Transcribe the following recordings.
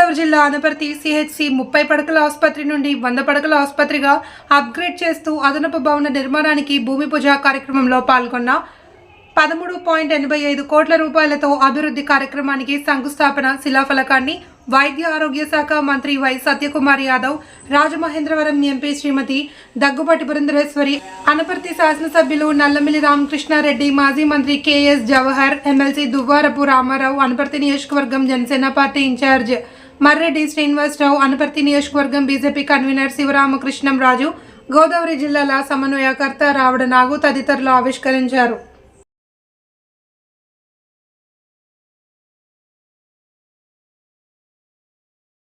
గోదావరి జిల్లా అనపర్తి సిహెచ్సి 30 పడకల ఆసుపత్రి నుండి 100 పడకల ఆసుపత్రిగా అప్గ్రేడ్ చేస్తూ అదనపు భవన నిర్మాణానికి భూమి పూజ కార్యక్రమంలో పాల్గొన్న 13.85 కోట్ల రూపాయలతో అభివృద్ధి కార్యక్రమానికి శంకుస్థాపన శిలాఫలకాన్ని వైద్య ఆరోగ్య శాఖ మంత్రి వై సత్యకుమార్ యాదవ్, రాజమహేంద్రవరం ఎంపీ శ్రీమతి దగ్గుబాటి పురంధరేశ్వరి, అనపర్తి శాసనసభ్యులు నల్లమిల్లి రామకృష్ణారెడ్డి, మాజీ మంత్రి కెఎస్ జవహర్, ఎమ్మెల్సీ దువ్వారపు రామారావు, అనపర్తి నియోజకవర్గం జనసేన పార్టీ ఇన్ఛార్జ్ మర్రెడ్డి శ్రీనివాసరావు, అనపర్తి నియోజకవర్గం బీజేపీ కన్వీనర్ శివరామకృష్ణం రాజు, గోదావరి జిల్లాల సమన్వయకర్త రావడ నాగు తదితరులు ఆవిష్కరించారు.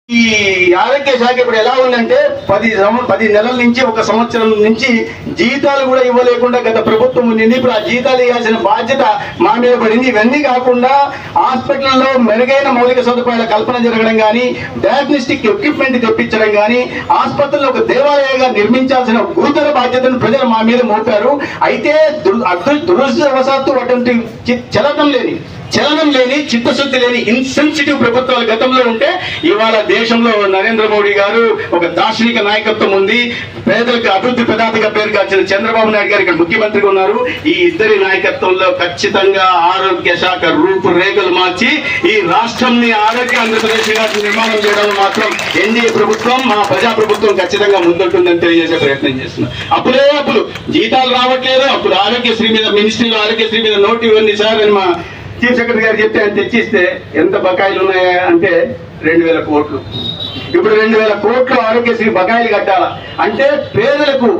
ఈ ఆరోగ్య శాఖ ఇప్పుడు ఎలా ఉందంటే 10 నెలల నుంచి 1 సంవత్సరం నుంచి జీతాలు కూడా ఇవ్వలేకుండా గత ప్రభుత్వం ఉంది. ఇప్పుడు ఆ జీతాలు ఇవ్వాల్సిన బాధ్యత మా మీద పడింది. ఇవన్నీ కాకుండా హాస్పిటల్లో మెరుగైన మౌలిక సదుపాయాల కల్పన జరగడం కానీ, డయాగ్నోస్టిక్ ఎక్విప్మెంట్ తెప్పించడం కానీ, ఆసుపత్రుల్లో ఒక దేవాలయంగా నిర్మించాల్సిన గురుతర బాధ్యతను ప్రజలు మా మీద మోపారు. అయితే దురదృష్టవశాత్తు అటువంటి చలనం లేని చిత్తశుద్ధి లేని ఇన్సెన్సిటివ్ ప్రభుత్వాలు గతంలో ఉంటే ఇవాళ దేశంలో నరేంద్ర మోడీ గారు ఒక దార్శనిక నాయకత్వం ఉంది. పేదలకు అభివృద్ధి ప్రదాతగా పేరు కాల్చిన చంద్రబాబు నాయుడు గారు ఇక్కడ ముఖ్యమంత్రిగా ఉన్నారు. ఈ ఇద్దరి నాయకత్వంలో ఖచ్చితంగా ఆరోగ్య శాఖ రూపురేఖలు మార్చి ఈ రాష్ట్రంని ఆరోగ్య ఆంధ్రప్రదేశ్ గా నిర్మాణం చేయడం మాత్రం ఎన్డీఏ ప్రభుత్వం, మా ప్రజా ప్రభుత్వం ఖచ్చితంగా ముందుంటుందని తెలియజేసే ప్రయత్నం చేస్తున్నాం. అప్పులు జీతాలు రావట్లేదు. అప్పుడు ఆరోగ్యశ్రీ మీద, మినిస్ట్రీలో ఆరోగ్యశ్రీ మీద నోటు ఇవ్వండి సార్ అని మా చీఫ్ సెక్రటరీ గారు చెప్తే ఆయన తెచ్చిస్తే ఎంత బకాయిలు ఉన్నాయా అంటే 2000 కోట్లు. ఇప్పుడు 2000 కోట్లు ఆరోగ్యశ్రీ బకాయిలు కట్టాలా అంటే పేదలకు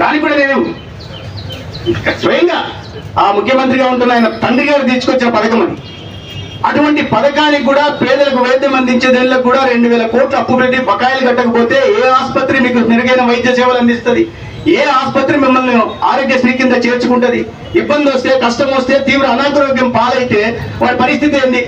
దానికి కూడా నేను స్వయంగా ఆ ముఖ్యమంత్రిగా ఉంటున్న ఆయన తండ్రి గారు తీసుకొచ్చిన పథకం అది. అటువంటి పథకానికి కూడా పేదలకు వైద్యం అందించేదానికి కూడా 2000 కోట్లు అప్పు పెట్టి బకాయిలు కట్టకపోతే ఏ ఆసుపత్రి మీకు మెరుగైన వైద్య సేవలు అందిస్తుంది? ఏ ఆసుపత్రి మిమ్మల్ని ఆరోగ్యశ్రీ కింద చేర్చుకుంటది? ఇబ్బంది వస్తే, కష్టం వస్తే, తీవ్ర అనారోగ్యం పాలైతే వాడి పరిస్థితి ఏంది?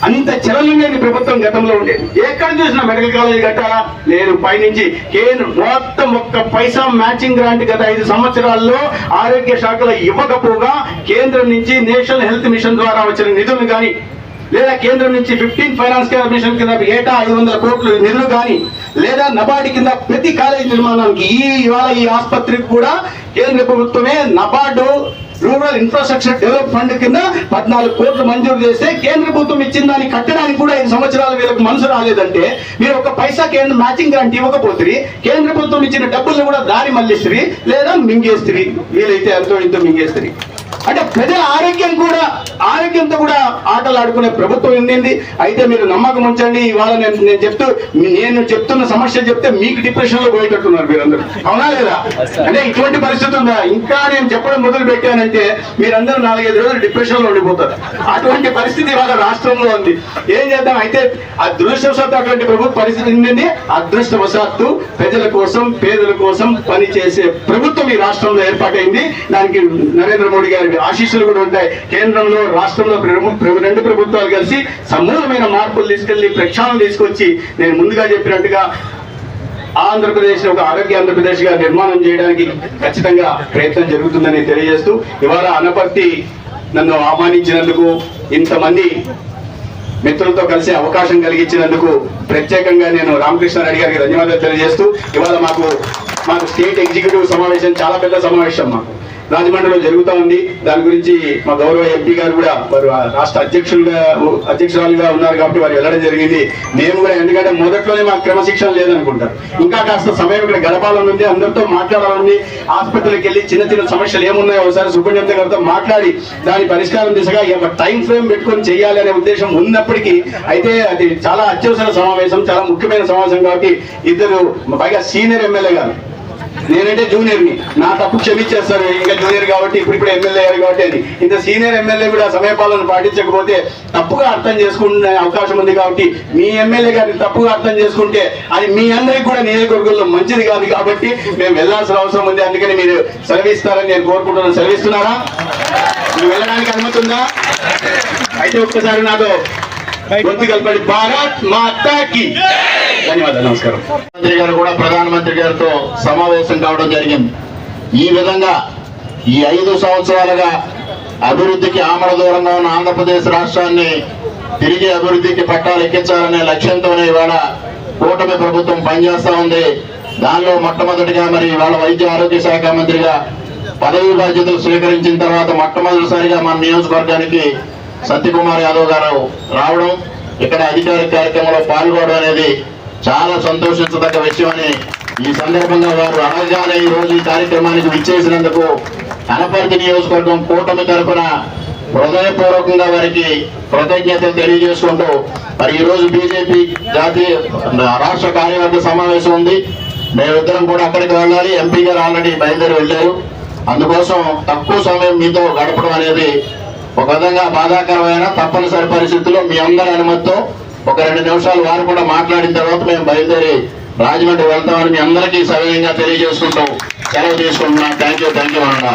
అంత చలనం లేని ప్రభుత్వం గతంలో ఉండేది. ఎక్కడ చూసినా మెడికల్ కాలేజ్ కట్టాలా లేదు, పైనుంచి కేంద్రం మొత్తం 1 పైసా మ్యాచింగ్ గ్రాంట్ గత 5 సంవత్సరాల్లో ఆరోగ్య శాఖలో ఇవ్వకపోగా కేంద్రం నుంచి నేషనల్ హెల్త్ మిషన్ ద్వారా వచ్చిన నిధులు కానీ, లేదా కేంద్రం నుంచి 15 ఫైనాన్స్ కార్పొరేషన్ కింద ఏటా 500 కోట్లు నిధులు కానీ, లేదా నబార్డు కింద ప్రతి కాలేజీ నిర్మాణానికి ఇవాళ ఈ ఆసుపత్రికి కూడా కేంద్ర ప్రభుత్వమే NABARD rural infrastructure develop fund కింద 14 కోట్లు మంజూరు చేస్తే కేంద్ర ప్రభుత్వం ఇచ్చిన దాన్ని కట్టడానికి కూడా 5 సంవత్సరాలు వీళ్ళకి మనసు రాలేదంటే మీరు 1 పైసా కేంద్ర మ్యాచింగ్ గ్రాంట్ ఇవ్వకపోతుంది. కేంద్ర ప్రభుత్వం ఇచ్చిన డబ్బులను కూడా దారి మళ్ళిస్తుంది, లేదా మింగేస్తుంది. వీలైతే ఎంతో ఇంతో మింగేస్తుంది. అంటే ప్రజల ఆరోగ్యంతో కూడా ఆటలు ఆడుకునే ప్రభుత్వం ఉండింది. అయితే మీరు నమ్మకం ఉంచండి. ఇవాళ నేను చెప్తున్న సమస్య చెప్తే మీకు డిప్రెషన్ లో పోయేటట్టున్నారు మీరందరూ, అవునా లేదా? అంటే ఇటువంటి పరిస్థితి ఉందా? ఇంకా నేను చెప్పడం మొదలు పెట్టానంటే మీరందరూ 4-5 రోజులు డిప్రెషన్ లో ఉండిపోతారు. అటువంటి పరిస్థితి ఇవాళ రాష్ట్రంలో ఉంది. ఏం చేద్దాం? అయితే అదృష్టవశాత్తు అటువంటి ప్రభుత్వ పరిస్థితి ఉండింది. అదృష్టవశాత్తు ప్రజల కోసం, పేదల కోసం పనిచేసే ప్రభుత్వం ఈ రాష్ట్రంలో ఏర్పాటైంది. దానికి నరేంద్ర మోడీ గారి ఆశీస్సులు కూడా ఉంటాయి. కేంద్రంలో, రాష్ట్రంలో 2 ప్రభుత్వాలు కలిసి సమూలమైన మార్పులు తీసుకెళ్లి, ప్రక్షాళన తీసుకొచ్చి నేను ముందుగా చెప్పినట్టుగా ఆంధ్రప్రదేశ్ ఒక ఆరోగ్య ఆంధ్రప్రదేశ్ గా నిర్మాణం చేయడానికి ఖచ్చితంగా ప్రయత్నం జరుగుతుందని తెలియజేస్తూ ఇవాళ అనపర్తి నన్ను ఆహ్వానించినందుకు, ఇంతమంది మిత్రులతో కలిసి అవకాశం కలిగించినందుకు ప్రత్యేకంగా నేను రామకృష్ణారెడ్డి గారికి ధన్యవాదాలు తెలియజేస్తూ ఇవాళ మాకు స్టేట్ ఎగ్జిక్యూటివ్ సమావేశం, చాలా పెద్ద సమావేశం మాకు రాజమండ్రిలో జరుగుతూ ఉంది. దాని గురించి మా గౌరవ ఎంపీ గారు కూడా వారు రాష్ట్ర అధ్యక్షురాలుగా ఉన్నారు కాబట్టి వారు వెళ్ళడం జరిగింది. మేము కూడా, ఎందుకంటే మొదట్లోనే మాకు క్రమశిక్షణ లేదనుకుంటారు, ఇంకా కాస్త సమయం ఇక్కడ గడపాలని ఉంది, అందరితో మాట్లాడాలని, ఆసుపత్రికి వెళ్ళి చిన్న సమస్యలు ఏమున్నాయో ఒకసారి సూపరింటెండెంట్ గారితో మాట్లాడి దాని పరిష్కారం దిశగా ఒక టైం ఫ్రేమ్ పెట్టుకొని చేయాలి అనే ఉద్దేశం ఉన్నప్పటికీ, అయితే అది చాలా అత్యవసర సమావేశం, చాలా ముఖ్యమైన సమావేశం కాబట్టి ఇద్దరు, పైగా సీనియర్ ఎమ్మెల్యే గారు, నేనంటే జూనియర్ని, నా తప్పు క్షమించేస్తారు, ఇంకా జూనియర్ కాబట్టి ఇప్పుడు ఎమ్మెల్యే గారు కాబట్టి అని. ఇంత సీనియర్ ఎమ్మెల్యే కూడా సమయపాలన పాటించకపోతే తప్పుగా అర్థం చేసుకునే అవకాశం ఉంది. కాబట్టి మీ ఎమ్మెల్యే గారిని తప్పుగా అర్థం చేసుకుంటే అది మీ అందరికి కూడా నియోజకవర్గంలో మంచిది కాదు. కాబట్టి మేము వెళ్లాల్సిన అవసరం ఉంది. అందుకని మీరు సెలవిస్తారని నేను కోరుకుంటున్నాను. సెలవిస్తున్నారా? మీరు వెళ్ళడానికి అనుమతి ఉందా? అయితే ఒక్కసారి నాతో గొంతు కలపడి భారత్ మాతాకి ధన్యవాదాలు. నమస్కారం. మంత్రి గారు కూడా ప్రధానమంత్రి గారితో సమావేశం కావడం జరిగింది. ఈ విధంగా ఈ 5 సంవత్సరాలుగా అభివృద్ధికి ఆమడ దూరంగా ఉన్న ఆంధ్రప్రదేశ్ రాష్ట్రాన్ని తిరిగి అభివృద్ధికి పట్టాలు ఎక్కించాలనే లక్ష్యంతోనే ఇవాళ కూటమి ప్రభుత్వం పనిచేస్తా ఉంది. దానిలో మొట్టమొదటిగా మరి ఇవాళ వైద్య ఆరోగ్య శాఖ మంత్రిగా పదవి బాధ్యతలు స్వీకరించిన తర్వాత మొట్టమొదటిసారిగా మన నియోజకవర్గానికి సత్యకుమార్ యాదవ్ గారు రావడం, ఇక్కడ అధికారిక కార్యక్రమంలో పాల్గొనడం అనేది చాలా సంతోషించదగ్గ విషయమని ఈ సందర్భంగా వారు అనగానే ఈ రోజు ఈ కార్యక్రమానికి విచ్చేసినందుకు అనపర్తి నియోజకవర్గం కూటమి తరఫున హృదయపూర్వకంగా వారికి కృతజ్ఞతలు తెలియజేసుకుంటూ మరి ఈ రోజు బీజేపీ జాతీయ రాష్ట్ర కార్యవర్గ సమావేశం ఉంది. మేమిద్దరం కూడా అక్కడికి వెళ్ళాలి. ఎంపీ గారు ఆల్రెడీ బయలుదేరి వెళ్ళారు. అందుకోసం తక్కువ సమయం మీతో గడపడం అనేది ఒక విధంగా బాధాకరమైన తప్పనిసరి పరిస్థితుల్లో మీ అందరి అనుమతితో ఒక 2 నిమిషాలు వారు కూడా మాట్లాడిన తర్వాత మేము బయలుదేరి రాజమండ్రి వెళ్తామని మీ అందరికీ సవినయంగా తెలియజేసుకుంటాం. సెలవు తీసుకుంటున్నాం. థ్యాంక్ యూ అన్నారు.